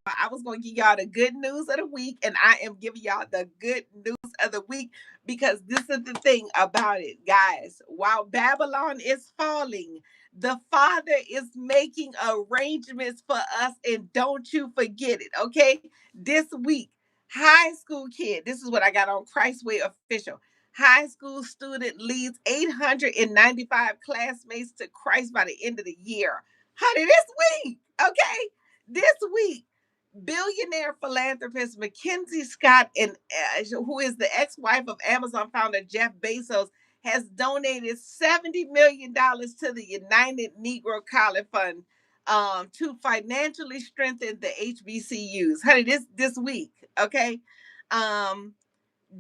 I was going to give y'all the good news of the week, and I am giving y'all the good news of the week because this is the thing about it, guys. While Babylon is falling, the Father is making arrangements for us, and don't you forget it, okay? This week, high school kid, this is what I got on Christway Official. High school student leads 895 classmates to Christ by the end of the year. Honey, this week, okay? This week, billionaire philanthropist Mackenzie Scott, who is the ex-wife of Amazon founder Jeff Bezos, has donated $70 million to the United Negro College Fund to financially strengthen the HBCUs. Honey, this week, okay? Um,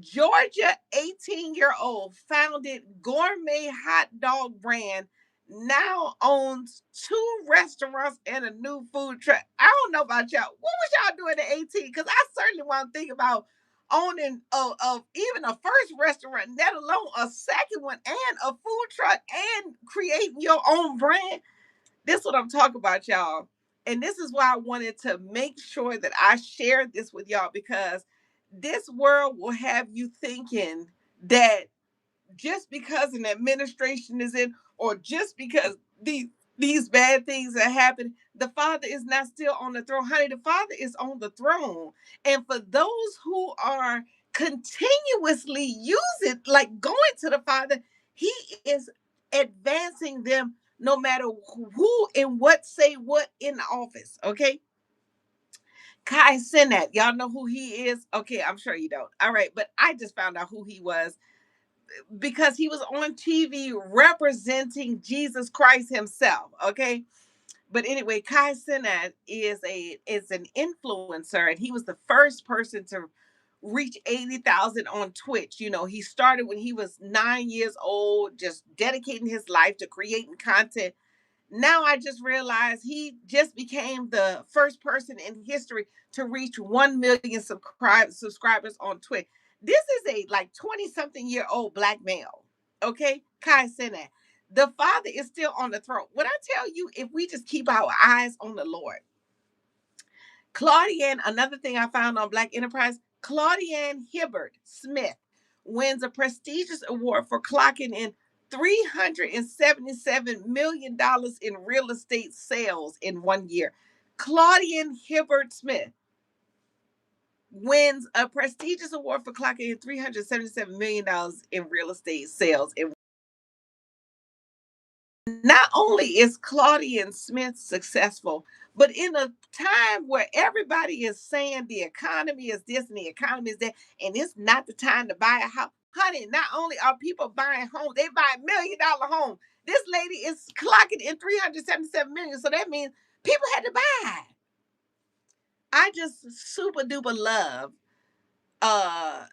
Georgia 18-year-old founded gourmet hot dog brand, now owns two restaurants and a new food truck. I don't know about y'all. What was y'all doing at 18? Because I certainly want to think about owning of even a first restaurant, let alone a second one and a food truck and creating your own brand. This is what I'm talking about, y'all. And this is why I wanted to make sure that I shared this with y'all because this world will have you thinking that just because an administration is in, or just because these bad things are happening, the Father is not still on the throne. Honey, the Father is on the throne. And for those who are continuously using, like going to the Father, He is advancing them no matter who and what say what in the office. Okay. Kai Cenat, y'all know who he is? Okay, I'm sure you don't. All right, but I just found out who he was because he was on TV representing Jesus Christ himself. Okay, but anyway, Kai Cenat is an influencer, and he was the first person to reach 80,000 on Twitch. You know, he started when he was 9 years old, just dedicating his life to creating content. Now I just realized he just became the first person in history to reach 1 million subscribers on Twitch. This is a like 20 something year old black male. Okay. Kai Cenat. The Father is still on the throne. When I tell you, if we just keep our eyes on the Lord, Claudiane, another thing I found on Black Enterprise, Claudiane Hibbert Smith wins a prestigious award for clocking in $377 million in real estate sales in 1 year. Claudiane Hibbert Smith wins a prestigious award for clocking in $377 million in real estate sales in. Not only is Claudian Smith successful, but in a time where everybody is saying the economy is this and the economy is that, and it's not the time to buy a house. Honey, not only are people buying homes, they buy $1 million homes. This lady is clocking in 377 million. So that means people had to buy. I just super duper love uh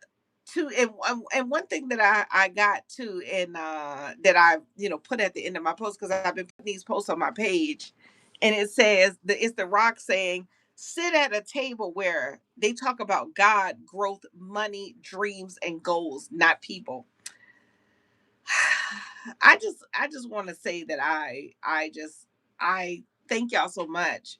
to and one thing that I got to and that I put at the end of my post because I've been putting these posts on my page, and it says it's the Rock saying sit at a table where they talk about God, growth, money, dreams, and goals, not people. I just want to say that I thank y'all so much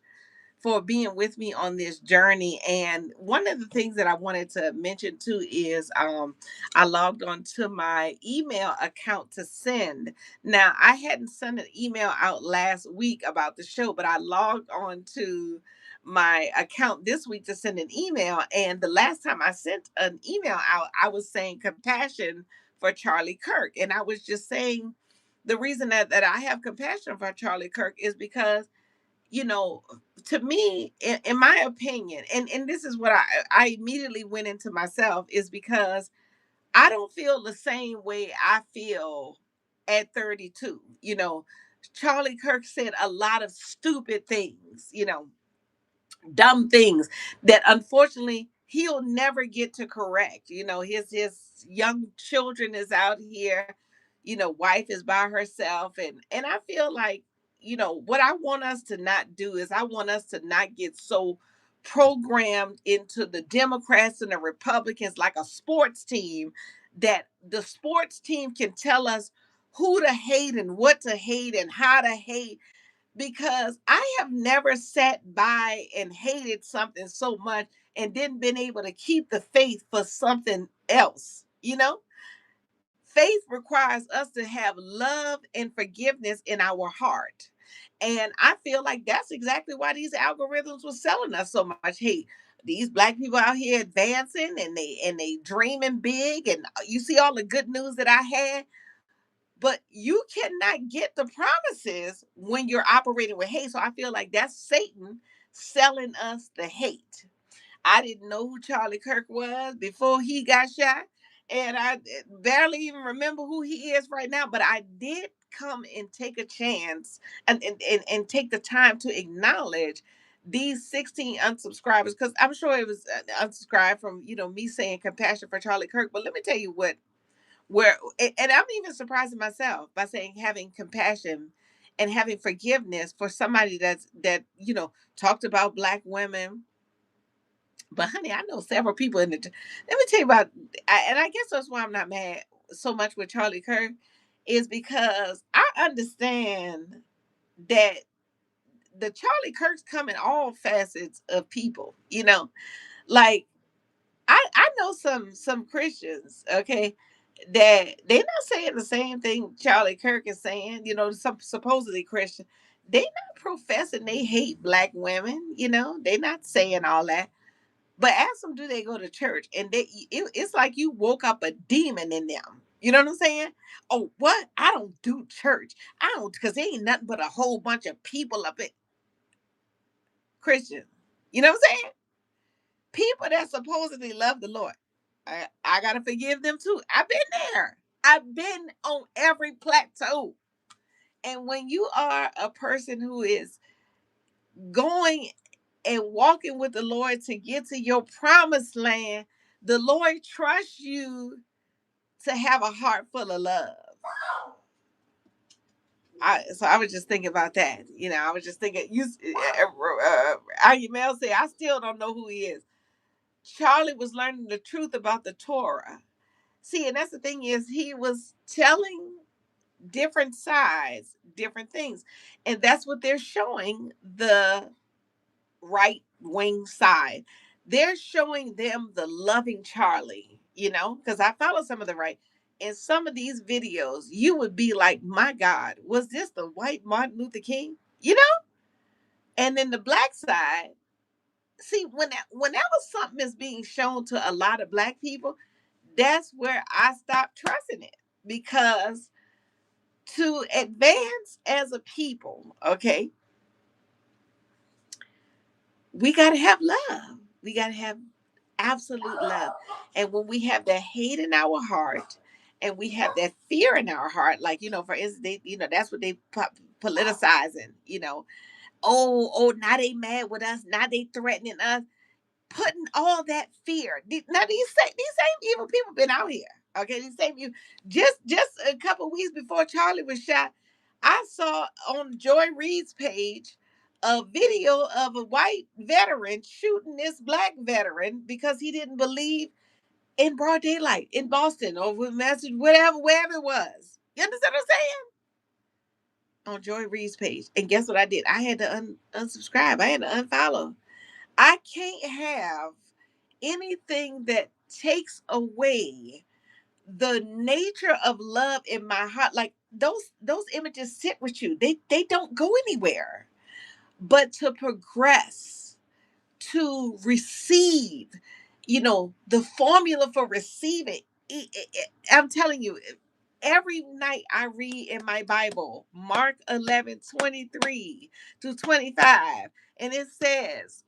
for being with me on this journey. And one of the things that I wanted to mention too is I logged on to my email account to send. Now, I hadn't sent an email out last week about the show, but I logged on to my account this week to send an email. And the last time I sent an email out, I was saying compassion for Charlie Kirk. And I was just saying the reason that I have compassion for Charlie Kirk is because you know, to me, in my opinion, and this is what I immediately went into myself is because I don't feel the same way I feel at 32. Charlie Kirk said a lot of stupid things, dumb things that unfortunately he'll never get to correct. His young children is out here, wife is by herself, and I feel like, what I want us to not do is I want us to not get so programmed into the Democrats and the Republicans like a sports team, that the sports team can tell us who to hate and what to hate and how to hate. because I have never sat by and hated something so much and then been able to keep the faith for something else. Faith requires us to have love and forgiveness in our heart. And I feel like that's exactly why these algorithms were selling us so much hate. These black people out here advancing, and they dreaming big, and you see all the good news that I had, but you cannot get the promises when you're operating with hate. So I feel like that's Satan selling us the hate. I didn't know who Charlie Kirk was before he got shot, and I barely even remember who he is right now. But I did come and take a chance, and take the time to acknowledge these 16 unsubscribers, because I'm sure it was unsubscribed from me saying compassion for Charlie Kirk. But let me tell you where and I'm even surprising myself by saying having compassion and having forgiveness for somebody that talked about black women. But honey, I know several people in the. Let me tell you about, and I guess that's why I'm not mad so much with Charlie Kirk, is because I understand that the Charlie Kirks come in all facets of people. Like I know some Christians, okay, that they're not saying the same thing Charlie Kirk is saying. Some supposedly Christian, they not professing they hate black women. They're not saying all that, but ask them, do they go to church? And it's like you woke up a demon in them. You know what I'm saying? Oh, what? I don't do church. I don't, because there ain't nothing but a whole bunch of people up in Christian. You know what I'm saying? People that supposedly love the Lord. I gotta forgive them too. I've been there. I've been on every plateau. And when you are a person who is going and walking with the Lord to get to your promised land, the Lord trusts you to have a heart full of love. So I was just thinking about that. I was just thinking, Mel said, I still don't know who he is. Charlie was learning the truth about the Torah. See, and that's the thing, is he was telling different sides, different things. And that's what they're showing the right wing side. They're showing them the loving Charlie, because I follow some of the right. In some of these videos, you would be like, my God, was this the white Martin Luther King? And then the black side, see, whenever something is being shown to a lot of black people, that's where I stopped trusting it. Because to advance as a people, okay, we got to have love. We got to have absolute love. And when we have that hate in our heart, and we have that fear in our heart, like, for instance, that's what they politicizing, oh, now they mad with us. Now they threatening us, putting all that fear. Now these same evil people been out here. Okay, these same you just a couple weeks before Charlie was shot, I saw on Joy Reid's page a video of a white veteran shooting this black veteran because he didn't believe in broad daylight in Boston or with message whatever wherever it was. You understand what I'm saying? On Joy Reid's page, and guess what I did? I had to unsubscribe. I had to unfollow. I can't have anything that takes away the nature of love in my heart. Like those images sit with you. They don't go anywhere. But to progress, to receive, the formula for receiving. I'm telling you, every night I read in my Bible, Mark 11:23-25, and it says,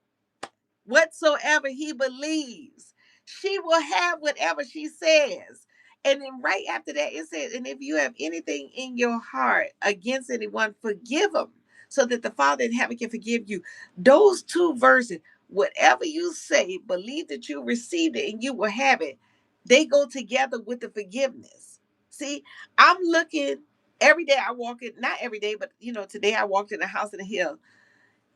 whatsoever he believes, she will have whatever she says. And then right after that, it says, and if you have anything in your heart against anyone, forgive them, so that the Father in heaven can forgive you. Those two verses, whatever you say, believe that you received it and you will have it. They go together with the forgiveness. See, I'm looking every day I walk in, not every day, but today I walked in the house in the hill.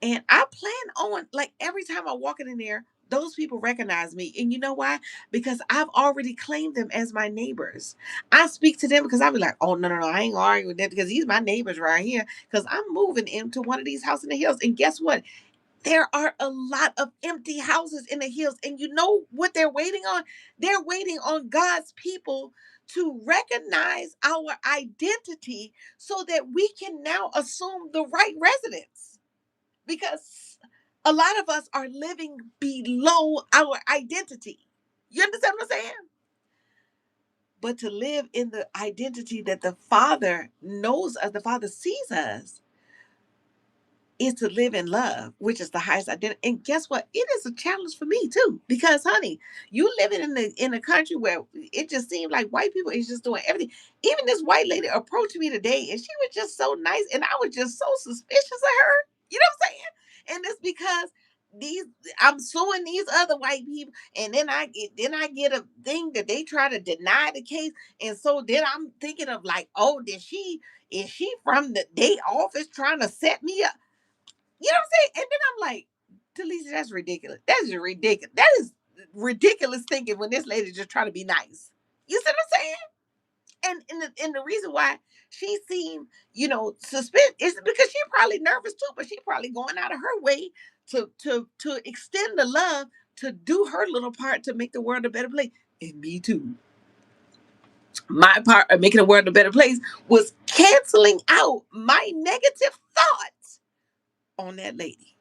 And I plan on, like, every time I walk in there, those people recognize me. And you know why? Because I've already claimed them as my neighbors. I speak to them because I'll be like, oh, no, no, no, I ain't arguing with that because these my neighbors right here. Because I'm moving into one of these houses in the hills. And guess what? There are a lot of empty houses in the hills. And you know what they're waiting on? They're waiting on God's people to recognize our identity so that we can now assume the right residence, because a lot of us are living below our identity. You understand what I'm saying? But to live in the identity that the Father knows us, the Father sees us, is to live in love, which is the highest identity. And guess what? It is a challenge for me too, because honey, you living in a country where it just seems like white people is just doing everything. Even this white lady approached me today, and she was just so nice, and I was just so suspicious of her. You know what I'm saying? And it's because these I'm suing these other white people, and then I get a thing that they try to deny the case, and so then I'm thinking of like, oh, did she is she from the day office trying to set me up? You know what I'm saying? And then I'm like, Talisa, that's ridiculous. That is ridiculous. That is ridiculous thinking when this lady just trying to be nice. You see what I'm saying? And the reason why she seemed, suspicious is because she probably nervous too, but she probably going out of her way to extend the love, to do her little part to make the world a better place. And me too. My part of making the world a better place was canceling out my negative thoughts on that lady.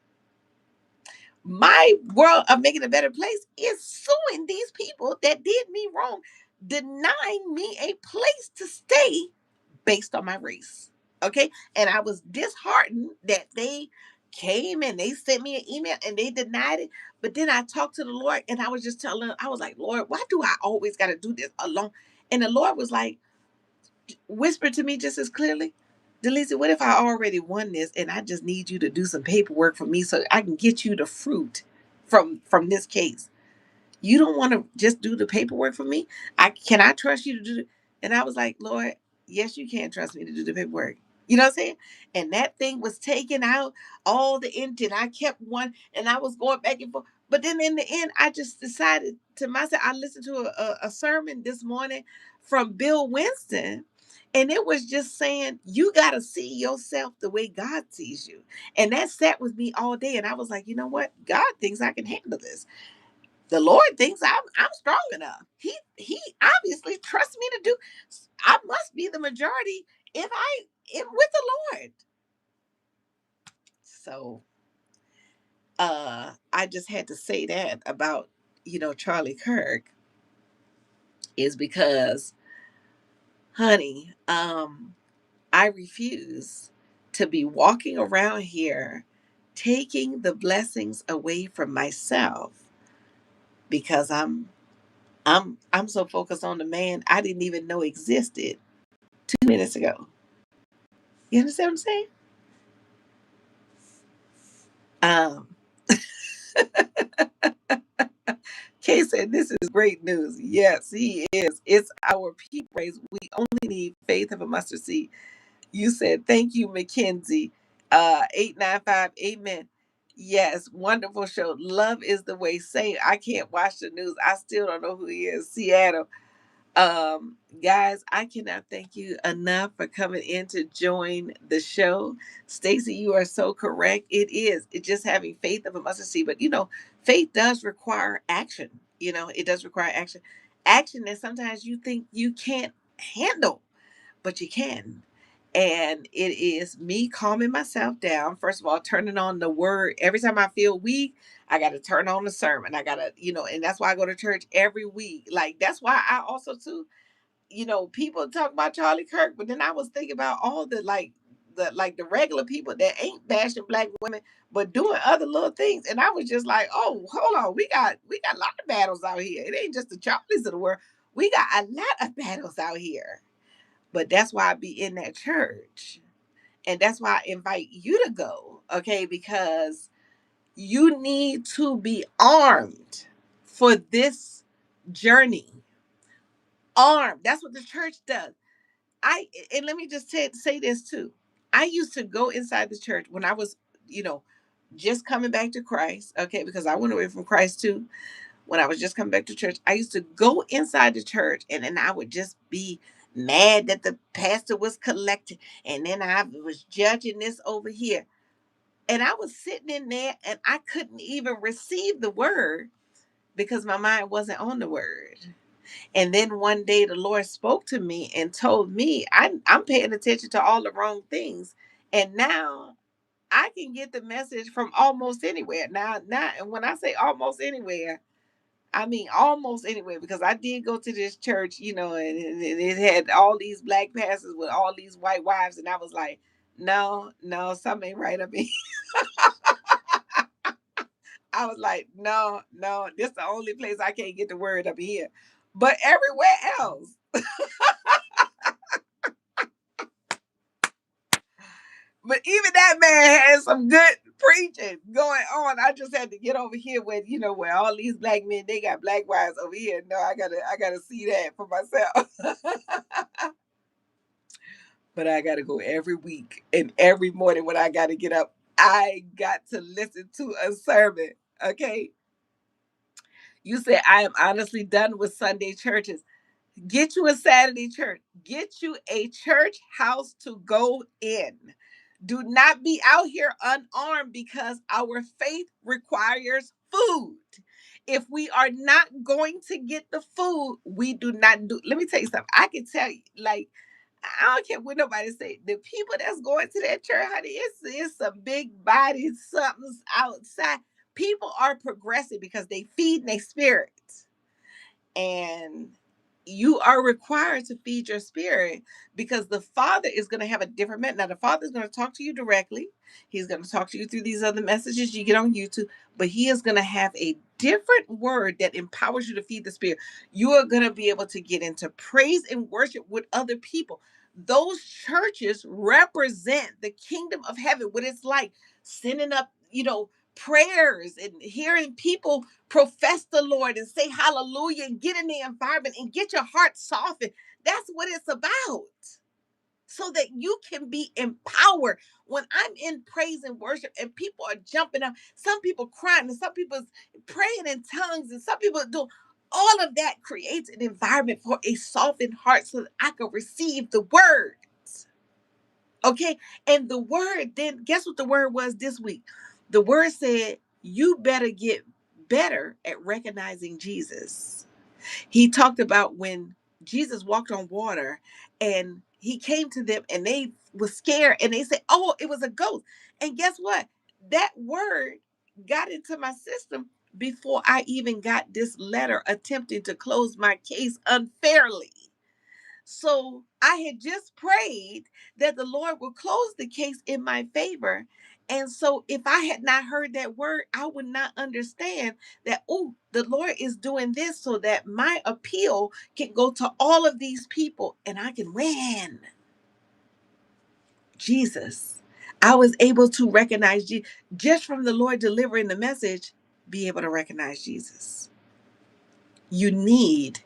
My world of making a better place is suing these people that did me wrong, denying me a place to stay based on my race. Okay. And I was disheartened that they came and they sent me an email and they denied it. But then I talked to the Lord, and I was just telling, I was like, Lord, why do I always got to do this alone? And the Lord was like, whispered to me just as clearly, Delisa, what if I already won this and I just need you to do some paperwork for me so I can get you the fruit from this case? You don't want to just do the paperwork for me? I trust you to do it? And I was like, Lord, yes, you can trust me to do the paperwork. You know what I'm saying? And that thing was taken out, all the intent. I kept one, and I was going back and forth. But then in the end, I just decided to myself, I listened to a sermon this morning from Bill Winston, and it was just saying, you got to see yourself the way God sees you. And that sat with me all day. And I was like, you know what? God thinks I can handle this. The Lord thinks I'm strong enough. He obviously trusts me to do. I must be the majority if I am with the Lord. So I just had to say that about, Charlie Kirk, is because, honey, I refuse to be walking around here taking the blessings away from myself because I'm so focused on the man I didn't even know existed 2 minutes ago. You understand what I'm saying? Um, Kay said, this is great news. Yes, he is. It's our peak praise. We only need faith of a mustard seed. You said, thank you, Mackenzie. 895, amen. Yes, wonderful show. Love is the way. Say, I can't watch the news. I still don't know who he is. Seattle. Guys, I cannot thank you enough for coming in to join the show. Stacy, you are so correct. It is. It's just having faith of a mustard seed. But faith does require action. It does require action. Action that sometimes you think you can't handle, but you can. And it is me calming myself down. First of all, turning on the word. Every time I feel weak, I got to turn on the sermon. I got to, and that's why I go to church every week. Like, that's why I also, too, people talk about Charlie Kirk, but then I was thinking about all the regular people that ain't bashing black women, but doing other little things. And I was just like, oh, hold on. We got a lot of battles out here. It ain't just the Charlies of the world. We got a lot of battles out here. But that's why I be in that church. And that's why I invite you to go, okay? Because you need to be armed for this journey. Armed. That's what the church does. And let me just say this too. I used to go inside the church when I was, you know, just coming back to Christ, okay, because I went away from Christ too. When I was just coming back to church, I used to go inside the church and then I would just be mad that the pastor was collecting. And then I was judging this over here. And I was sitting in there and I couldn't even receive the word because my mind wasn't on the word. And then one day the Lord spoke to me and told me I'm paying attention to all the wrong things. And now I can get the message from almost anywhere. Now, and when I say almost anywhere, I mean almost anywhere, because I did go to this church, and it had all these black pastors with all these white wives, and I was like, no, no, something ain't right up here. I was like, no, no, this is the only place I can't get the word up here. But everywhere else, but even that man had some good preaching going on. I just had to get over here where all these black men, they got black wives over here. No, I gotta see that for myself. But I gotta go every week and every morning when I gotta get up. I got to listen to a sermon. Okay. You said I am honestly done with Sunday churches. Get you a Saturday church. Get you a church house to go in. Do not be out here unarmed because our faith requires food. If we are not going to get the food, we do not do. Let me tell you something. I can tell you, like, I don't care what nobody say. The people that's going to that church, honey, it's some big bodies, something's outside. People are progressive because they feed their spirits. And you are required to feed your spirit because the Father is going to have a different message. Now, the Father is going to talk to you directly. He's going to talk to you through these other messages you get on YouTube, but He is going to have a different word that empowers you to feed the spirit. You are going to be able to get into praise and worship with other people. Those churches represent the kingdom of heaven, what it's like sending up, prayers and hearing people profess the Lord and say hallelujah and get in the environment and get your heart softened. That's what it's about. So that you can be empowered. When I'm in praise and worship and people are jumping up, some people crying and some people praying in tongues and some people do all of that creates an environment for a softened heart so that I can receive the word. Okay. And the word, then guess what the word was this week? The word said, you better get better at recognizing Jesus. He talked about when Jesus walked on water and he came to them and they were scared and they said, oh, it was a ghost. And guess what? That word got into my system before I even got this letter attempting to close my case unfairly. So I had just prayed that the Lord would close the case in my favor. And so if I had not heard that word, I would not understand that, oh, the Lord is doing this so that my appeal can go to all of these people and I can win. Jesus. I was able to recognize just from the Lord delivering the message, be able to recognize Jesus. You need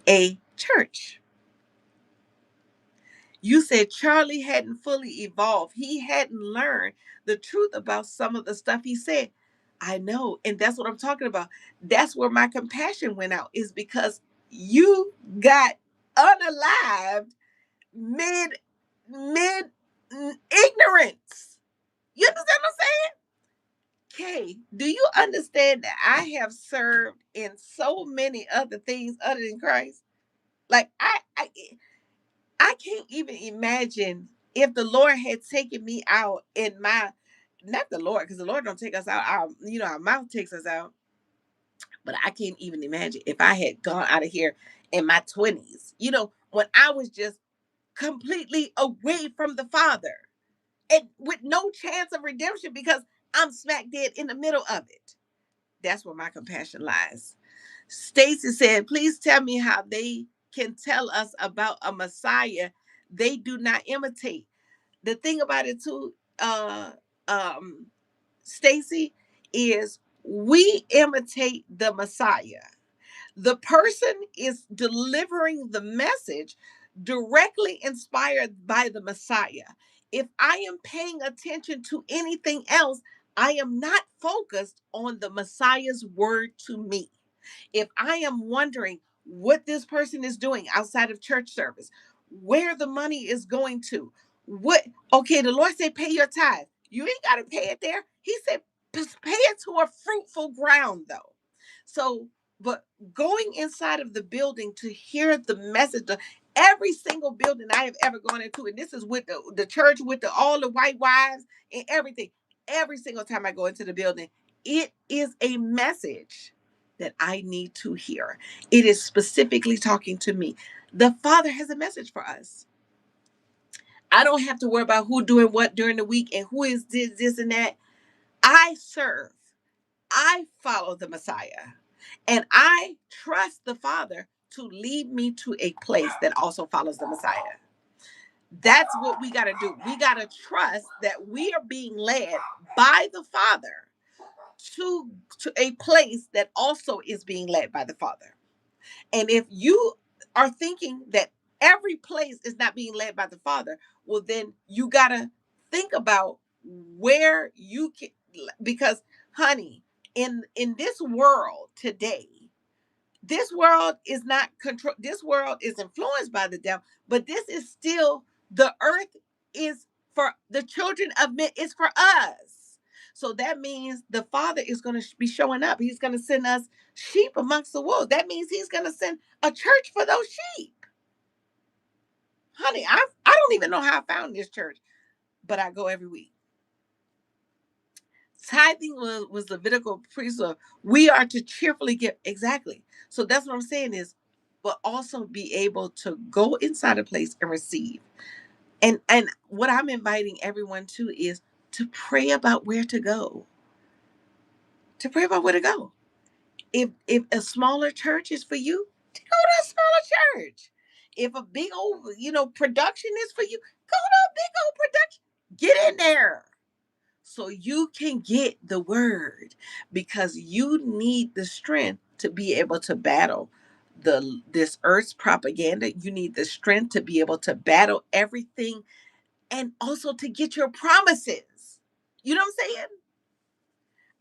a church. You said Charlie hadn't fully evolved. He hadn't learned the truth about some of the stuff he said. I know. And that's what I'm talking about. That's where my compassion went out, is because you got unalived mid ignorance. You understand what I'm saying? Kay, do you understand that I have served in so many other things other than Christ? Like I can't even imagine if the Lord had taken me out in my, not the Lord, because the Lord don't take us out. Our mouth takes us out. But I can't even imagine if I had gone out of here in my 20s, when I was just completely away from the Father and with no chance of redemption because I'm smack dead in the middle of it. That's where my compassion lies. Stacy said, please tell me how they can tell us about a Messiah they do not imitate. The thing about it too, um, Stacy, is we imitate the Messiah. The person is delivering the message directly inspired by the Messiah. If I am paying attention to anything else, I am not focused on the Messiah's word to me. If I am wondering what this person is doing outside of church service, where the money is going to, what, okay, the Lord said, pay your tithe. You ain't got to pay it there. He said, pay it to a fruitful ground, though. So, but going inside of the building to hear the message, every single building I have ever gone into, and this is with the church with all the white wives and everything, every single time I go into the building, it is a message that I need to hear. It is specifically talking to me. The Father has a message for us. I don't have to worry about who doing what during the week and who is this and that. I serve. I follow the Messiah. And I trust the Father to lead me to a place that also follows the Messiah. That's what we got to do. We got to trust that we are being led by the Father to, to a place that also is being led by the Father. And if you are thinking that every place is not being led by the Father, well, then you got to think about where you can, because, honey, in this world today, this world is not control. This world is influenced by the devil, but this is still, the earth is for the children of men. It's for us. So that means the Father is going to be showing up. He's going to send us sheep amongst the wolves. That means He's going to send a church for those sheep. Honey, I don't even know how I found this church, but I go every week. Tithing was Levitical priesthood. We are to cheerfully give. Exactly. So that's what I'm saying is, but also be able to go inside a place and receive. And what I'm inviting everyone to is to pray about where to go. To pray about where to go. If a smaller church is for you, to go to a smaller church. If a big old, production is for you, go to a big old production. Get in there so you can get the word, because you need the strength to be able to battle this earth's propaganda. You need the strength to be able to battle everything, and also to get your promises. You know what I'm saying?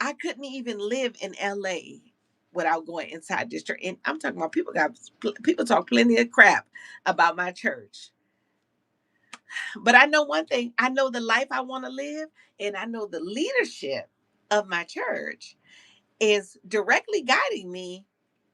I couldn't even live in LA without going inside this church. And I'm talking about people talk plenty of crap about my church. But I know one thing. I know the life I want to live, and I know the leadership of my church is directly guiding me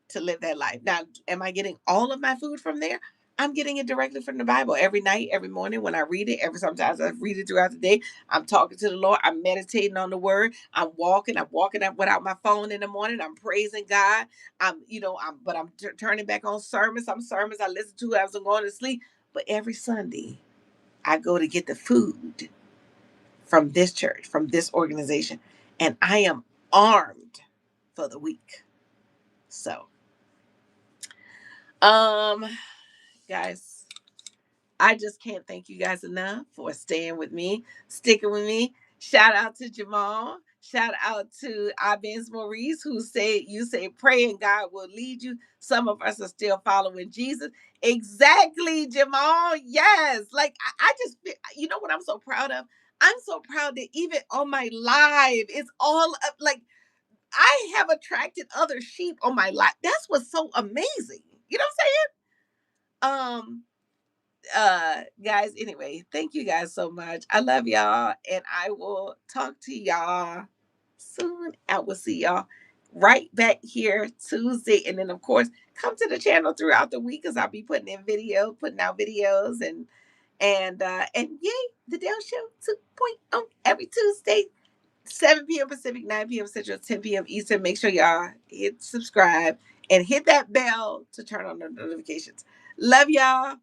to live that life. Now, am I getting all of my food from there? I'm getting it directly from the Bible every night, every morning when I read it. Sometimes I read it throughout the day. I'm talking to the Lord. I'm meditating on the word. I'm walking up without my phone in the morning. I'm praising God. I'm turning back on sermons. Some sermons I listen to as I'm going to sleep. But every Sunday, I go to get the food from this church, from this organization, and I am armed for the week. So, um, guys, I just can't thank you guys enough for staying with me, sticking with me. Shout out to Jamal. Shout out to Abens Maurice, who say pray and God will lead you. Some of us are still following Jesus. Exactly, Jamal. Yes. Like I just, you know what I'm so proud of? I'm so proud that even on my live, it's all up, like I have attracted other sheep on my live. That's what's so amazing. You know what I'm saying? Guys, anyway, thank you guys so much. I love y'all, and I will talk to y'all soon. I will see y'all right back here Tuesday, and then of course come to the channel throughout the week, because I'll be putting out videos, and yay, the Dale Show 2.0 every Tuesday, 7 p.m. Pacific, 9 p.m. Central, 10 p.m. Eastern. Make sure y'all hit subscribe and hit that bell to turn on the notifications. Love y'all.